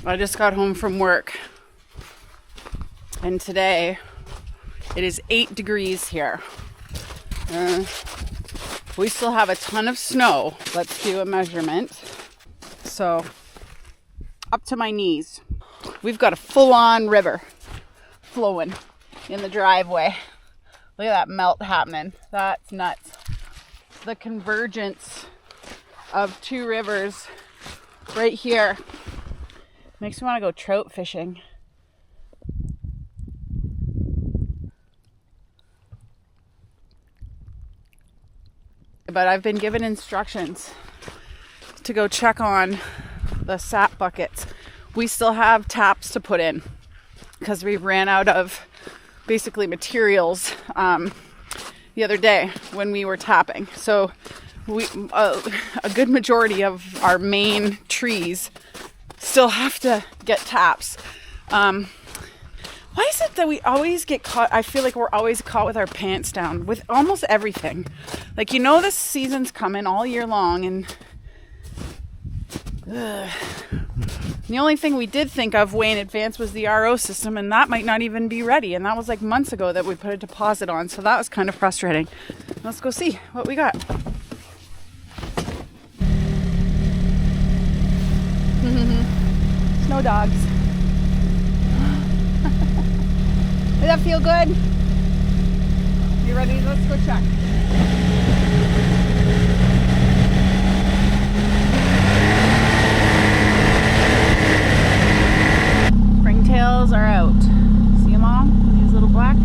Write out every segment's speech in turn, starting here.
I just got home from work, and today it is 8 degrees here. We still have a ton of snow. Let's do a measurement. So, up to my knees. We've got a full-on river flowing in the driveway. Look at that melt happening. That's nuts. The convergence of two rivers right here makes me want to go trout fishing. But I've been given instructions to go check on the sap buckets. We still have taps to put in because we ran out of basically materials the other day when we were tapping. So we a good majority of our main trees still have to get taps. Why is it that we always get caught? I feel like we're always caught with our pants down with almost everything. Like, this season's coming all year long, and the only thing we did think of way in advance was the RO system, and that might not even be ready. And that was like months ago that we put a deposit on, so that was kind of frustrating. Let's go see what we got. Snow dogs. Does that feel good? You ready? Let's go check. Springtails are out. See them all? These little black.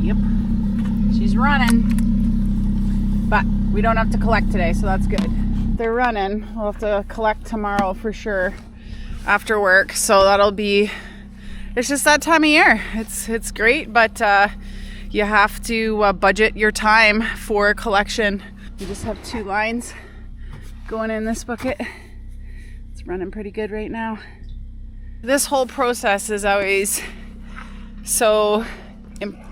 Yep. She's running. But we don't have to collect today, so that's good. They're running. We'll have to collect tomorrow for sure after work. So that'll be, it's just that time of year. It's great, but you have to budget your time for collection. We just have 2 lines going in this bucket. It's running pretty good right now. This whole process is always so,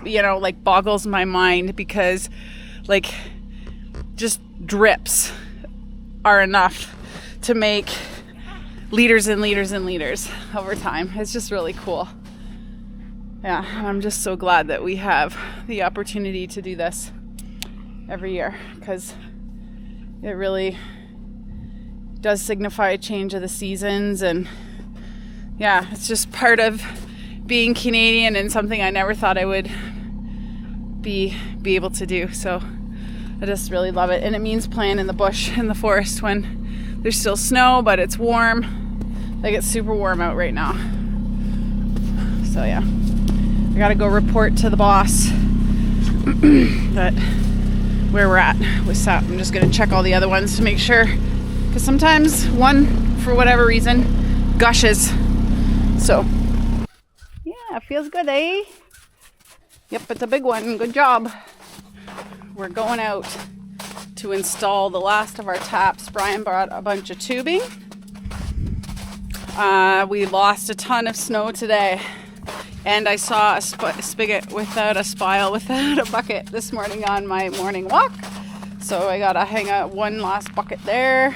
like, boggles my mind because, like, just drips are enough to make liters and liters and liters over time. It's just really cool. Yeah, I'm just so glad that we have the opportunity to do this every year because it really does signify a change of the seasons, and yeah, it's just part of being Canadian and something I never thought I would be able to do. So I just really love it, and it means playing in the bush in the forest when there's still snow, but it's warm. Like, it's super warm out right now. So yeah, I gotta go report to the boss that where we're at with sap. I'm just gonna check all the other ones to make sure, because sometimes one, for whatever reason, gushes. So yeah, it feels good, eh? Yep, it's a big one. Good job. We're going out to install the last of our taps. Brian brought a bunch of tubing. We lost a ton of snow today, and I saw a spigot without a spile, without a bucket this morning on my morning walk. So I gotta hang out one last bucket there.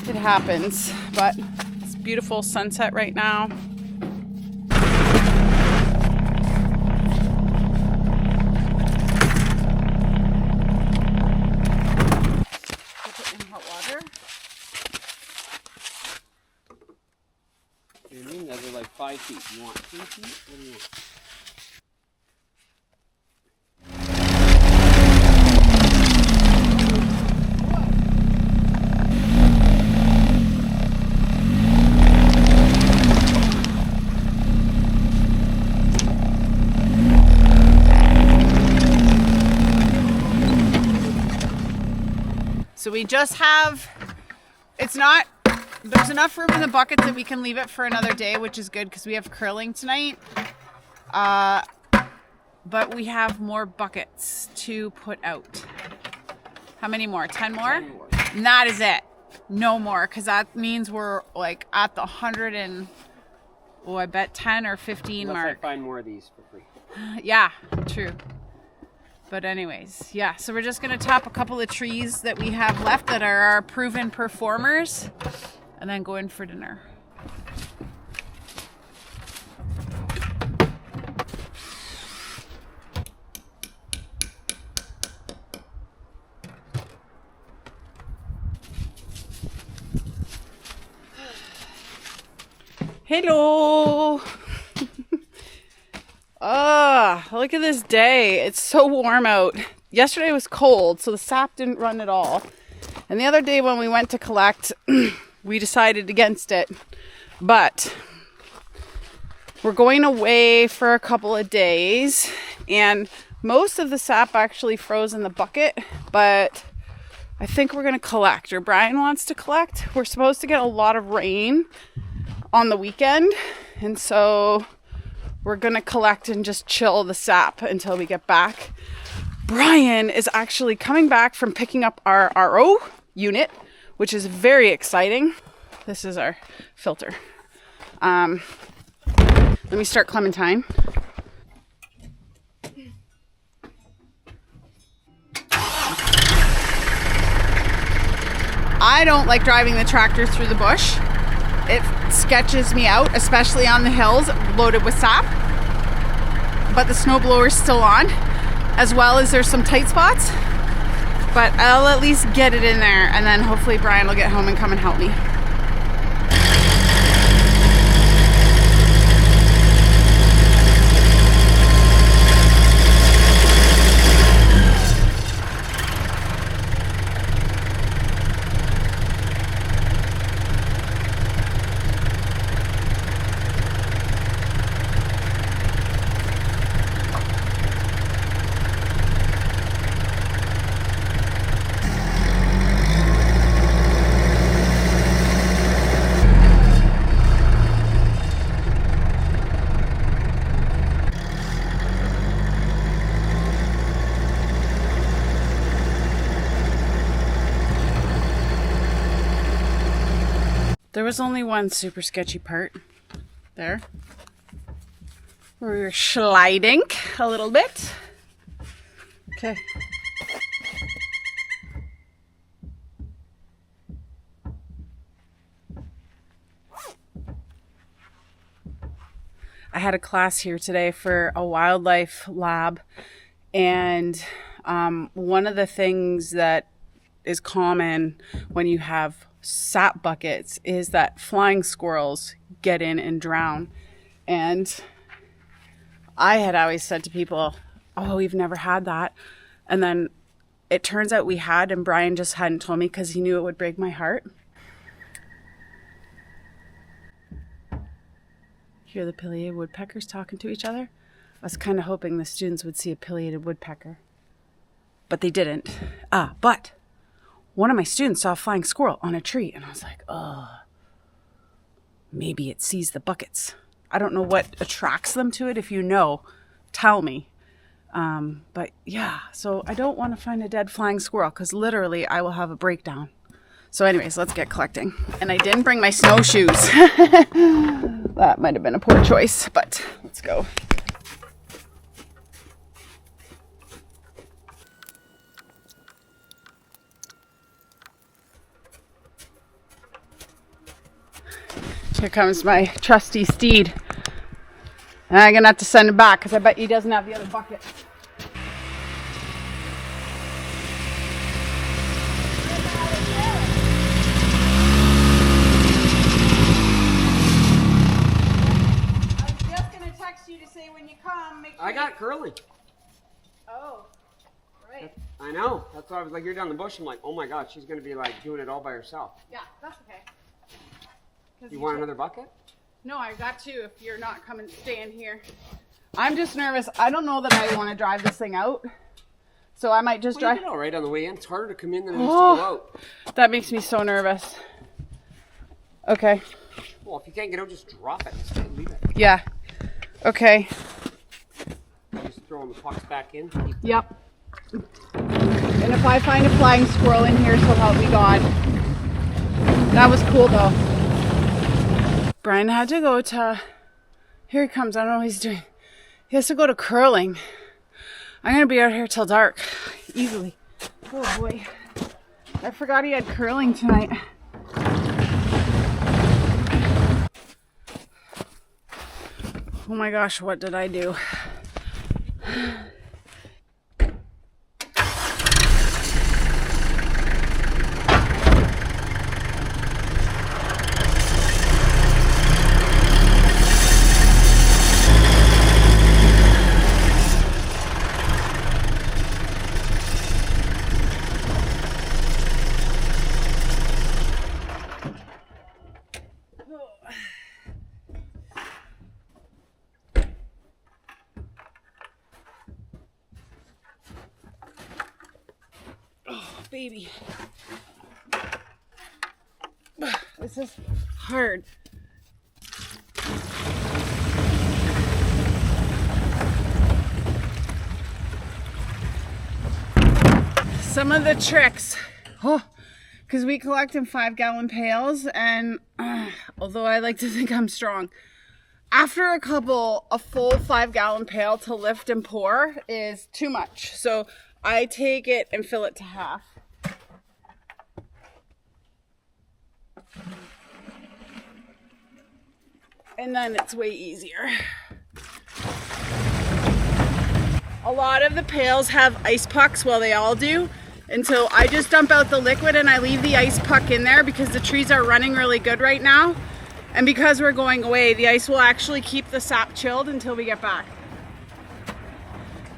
It happens, but it's beautiful sunset right now. Those are like 5 feet. You want 3 feet? What do you want? So we just have, there's enough room in the buckets that we can leave it for another day, which is good because we have curling tonight. But we have more buckets to put out. How many more? 10 more? 10 more. And that is it. No more, because that means we're like at the 100 and, I bet 10 or 15 Unless mark. I find more of these for free. Yeah, true. But anyways, yeah, so we're just gonna top a couple of trees that we have left that are our proven performers and then go in for dinner. Hello. Look at this day. It's so warm out. Yesterday was cold, so the sap didn't run at all. And the other day when we went to collect, we decided against it. But we're going away for a couple of days, and most of the sap actually froze in the bucket, but I think we're going to collect, or Brian wants to collect. We're supposed to get a lot of rain on the weekend, and so we're gonna collect and just chill the sap until we get back. Brian is actually coming back from picking up our RO unit, which is very exciting. This is our filter. Let me start Clementine. I don't like driving the tractor through the bush. It sketches me out, especially on the hills loaded with sap. But the snowblower's still on, as well as there's some tight spots. But I'll at least get it in there, and then hopefully Brian will get home and come and help me. There was only one super sketchy part there where we were sliding a little bit. Okay. I had a class here today for a wildlife lab, and one of the things that is common when you have sap buckets is that flying squirrels get in and drown. And I had always said to people, oh, we've never had that. And then it turns out we had, and Brian just hadn't told me because he knew it would break my heart. Hear the pileated woodpeckers talking to each other? I was kind of hoping the students would see a pileated woodpecker, but they didn't. But one of my students saw a flying squirrel on a tree, and I was like, oh, maybe it sees the buckets. I don't know what attracts them to it. If you know, tell me. But yeah, so I don't want to find a dead flying squirrel because literally I will have a breakdown. So anyways, let's get collecting. And I didn't bring my snowshoes. That might have been a poor choice, but let's go. Here comes my trusty steed. And I'm going to have to send him back because I bet he doesn't have the other bucket. I was just going to text you to say when you come, make sure I got curly. Oh, right. I know. That's why I was like, you're down the bush. I'm like, oh my God, she's going to be like doing it all by herself. Yeah, that's okay. You want another bucket? No, I got two if you're not coming, staying here. I'm just nervous. I don't know that I want to drive this thing out. So I might just drive. You get all right on the way in. It's harder to come in than it is to go out. That makes me so nervous. Okay. Well, if you can't get out, just drop it. Just leave it. Yeah. Okay. Just throwing the pucks back in. Yep. And if I find a flying squirrel in here, so help me God. That was cool though. Brian had to go to, here he comes, I don't know what he's doing. He has to go to curling. I'm gonna be out here till dark, easily. Oh boy. I forgot he had curling tonight. Oh my gosh, what did I do? Baby. This is hard. Some of the tricks. Because we collect in 5-gallon pails, and although I like to think I'm strong, after a full 5-gallon pail to lift and pour is too much. So I take it and fill it to half. And then it's way easier. A lot of the pails have ice pucks, well, they all do. And so I just dump out the liquid and I leave the ice puck in there because the trees are running really good right now. And because we're going away, the ice will actually keep the sap chilled until we get back.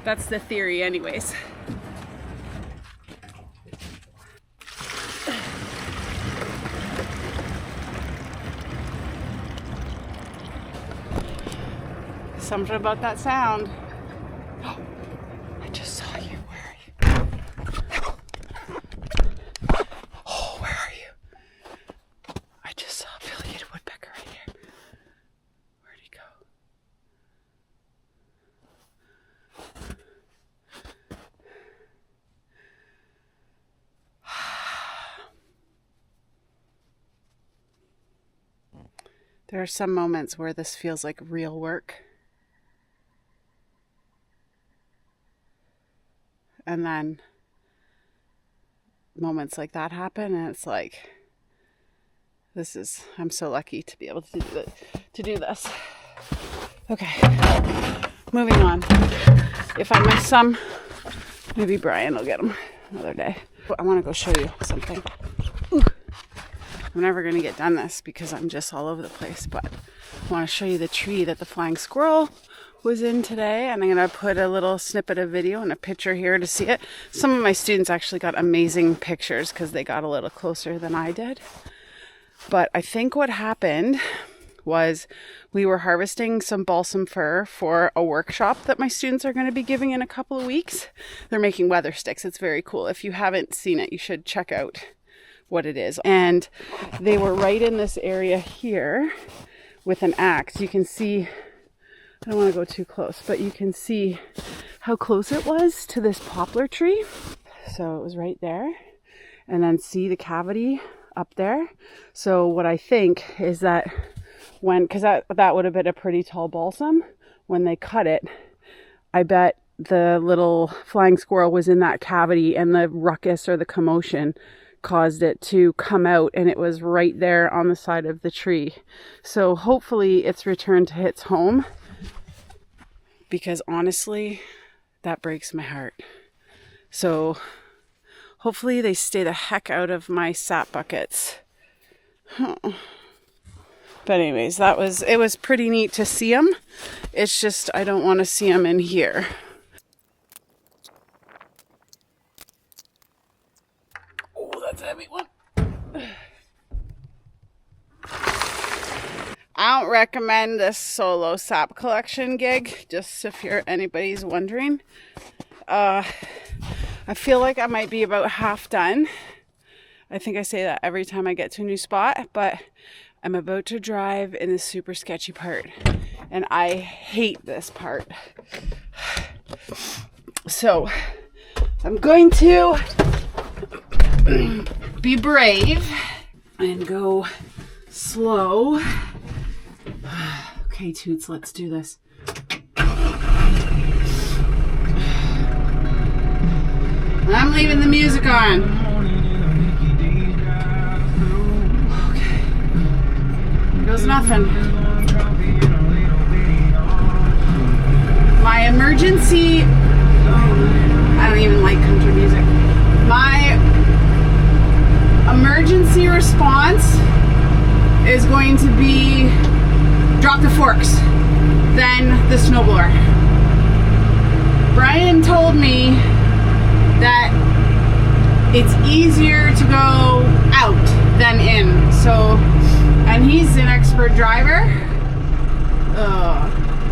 That's the theory anyways. Something about that sound. Oh, I just saw you. Where are you? Oh, where are you? I just saw a affiliated woodpecker right here. Where'd he go? There are some moments where this feels like real work. And then moments like that happen and it's like, I'm so lucky to be able to do this. Okay, moving on. If I miss some, maybe Brian will get them another day. I want to go show you something. Ooh. I'm never going to get done this because I'm just all over the place, but I want to show you the tree that the flying squirrel was in today, and I'm going to put a little snippet of video and a picture here to see it. Some of my students actually got amazing pictures because they got a little closer than I did. But I think what happened was we were harvesting some balsam fir for a workshop that my students are going to be giving in a couple of weeks. They're making weather sticks. It's very cool. If you haven't seen it, you should check out what it is. And they were right in this area here with an axe. You can see, I don't want to go too close, but you can see how close it was to this poplar tree. So it was right there. And then see the cavity up there. So what I think is that because that would have been a pretty tall balsam, when they cut it, I bet the little flying squirrel was in that cavity and the ruckus or the commotion caused it to come out, and it was right there on the side of the tree. So hopefully it's returned to its home, because honestly, that breaks my heart. So hopefully they stay the heck out of my sap buckets. But anyways, it was pretty neat to see them. It's just I don't want to see them in here. Oh, that's a heavy one. I don't recommend this solo sap collection gig, just if anybody's wondering. I feel like I might be about half done. I think I say that every time I get to a new spot, but I'm about to drive in this super sketchy part, and I hate this part. So I'm going to be brave and go slow. Okay, Toots, let's do this. leaving the music on. Okay. Here goes nothing. My emergency... I don't even like country music. My emergency response is going to be drop the forks, then the snowblower. Brian told me that it's easier to go out than in. So, and he's an expert driver.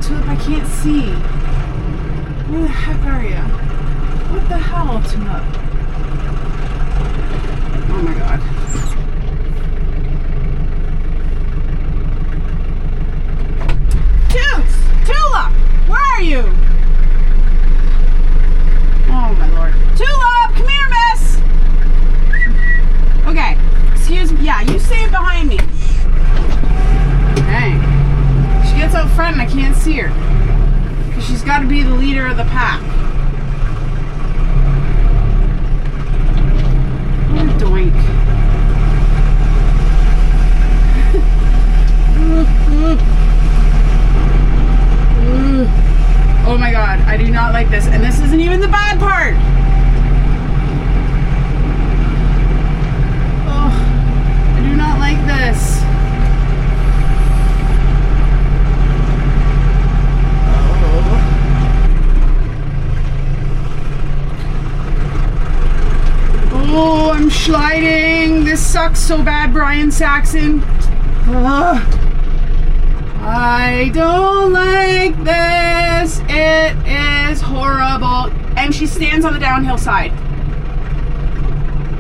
Tulip, I can't see. Where the heck are you? What the hell, Tulip? Oh my god. Tulip! Where are you? Oh my lord. Tulip! Come here, miss! Okay. Excuse me. Yeah, you stay behind me. Dang. She gets out front and I can't see her. Because she's got to be the leader of the pack. What a doink. Oh my god, I do not like this. And this isn't even the bad part. Oh, I do not like this. Oh, I'm sliding. This sucks so bad, Brian Saxon. I don't like this. It is horrible. And she stands on the downhill side.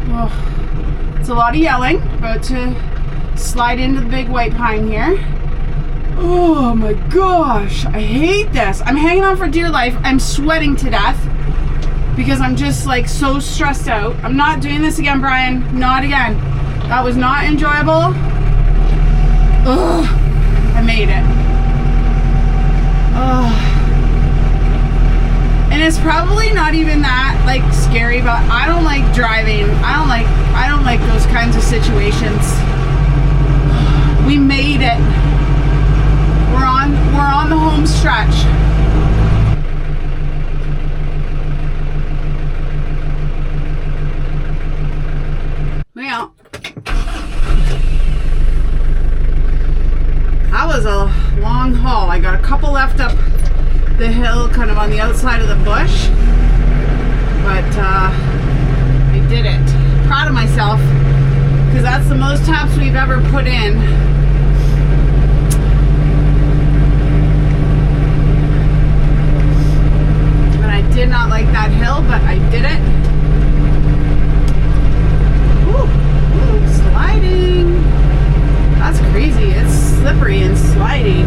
Oh, it's a lot of yelling. About to slide into the big white pine here. Oh my gosh. I hate this. I'm hanging on for dear life. I'm sweating to death because I'm just like so stressed out. I'm not doing this again, Brian. Not again. That was not enjoyable. Ugh. I made it. Oh. And it's probably not even that like scary, but I don't like driving. I don't like those kinds of situations. We made it. We're on the home stretch. Yeah. That was a long haul. I got a couple left up the hill, kind of on the outside of the bush, but I did it. Proud of myself, because that's the most taps we've ever put in. And I did not like that hill, but I did it. Ooh, sliding. That's crazy. It's slippery and slidey.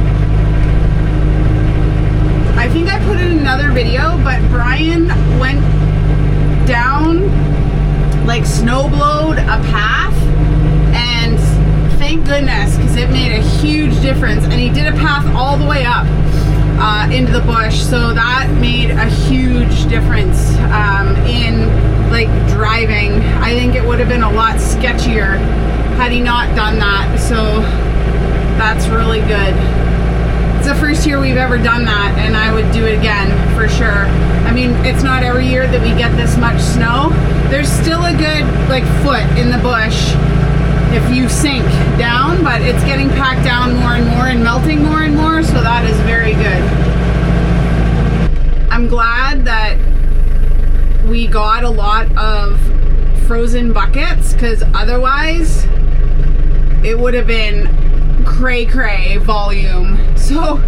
I think I put in another video, but Brian went down, like snowblowed a path, and thank goodness, because it made a huge difference. And he did a path all the way up into the bush, so that made a huge difference in like driving. I think it would have been a lot sketchier had he not done that, so that's really good. It's the first year we've ever done that, and I would do it again for sure. I mean, it's not every year that we get this much snow. There's still a good like foot in the bush if you sink down, but it's getting packed down more and more and melting more and more, so that is very good. I'm glad that we got a lot of frozen buckets, because otherwise it would have been cray volume. So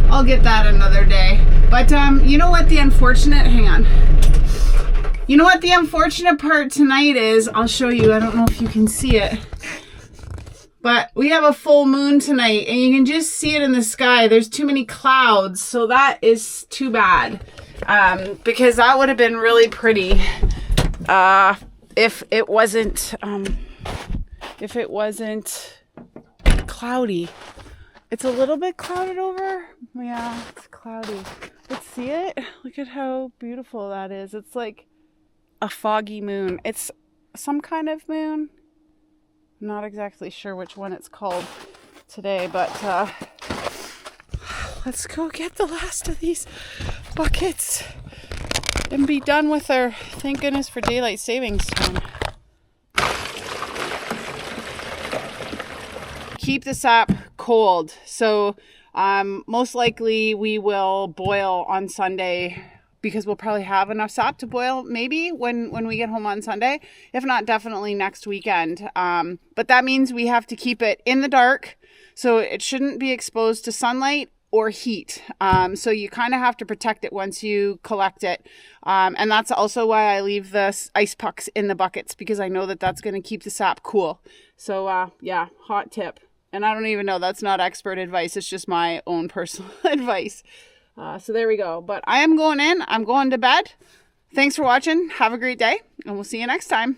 I'll get that another day. But you know what the unfortunate, hang on. You know what the unfortunate part tonight is? I'll show you. I don't know if you can see it. But we have a full moon tonight, and you can just see it in the sky. There's too many clouds, so that is too bad. Because that would have been really pretty if it wasn't cloudy. It's a little bit clouded over. Yeah, it's cloudy. But see it? Look at how beautiful that is. It's like a foggy moon. It's some kind of moon. I'm not exactly sure which one it's called today, but let's go get the last of these buckets and be done with our, thank goodness for daylight savings time. Keep the sap cold. So most likely we will boil on Sunday because we'll probably have enough sap to boil maybe when we get home on Sunday. If not, definitely next weekend. But that means we have to keep it in the dark. So it shouldn't be exposed to sunlight or heat. So you kind of have to protect it once you collect it. And that's also why I leave the ice pucks in the buckets, because I know that that's going to keep the sap cool. So yeah, hot tip. And I don't even know, that's not expert advice. It's just my own personal advice. So there we go. But I am going in. I'm going to bed. Thanks for watching. Have a great day. And we'll see you next time.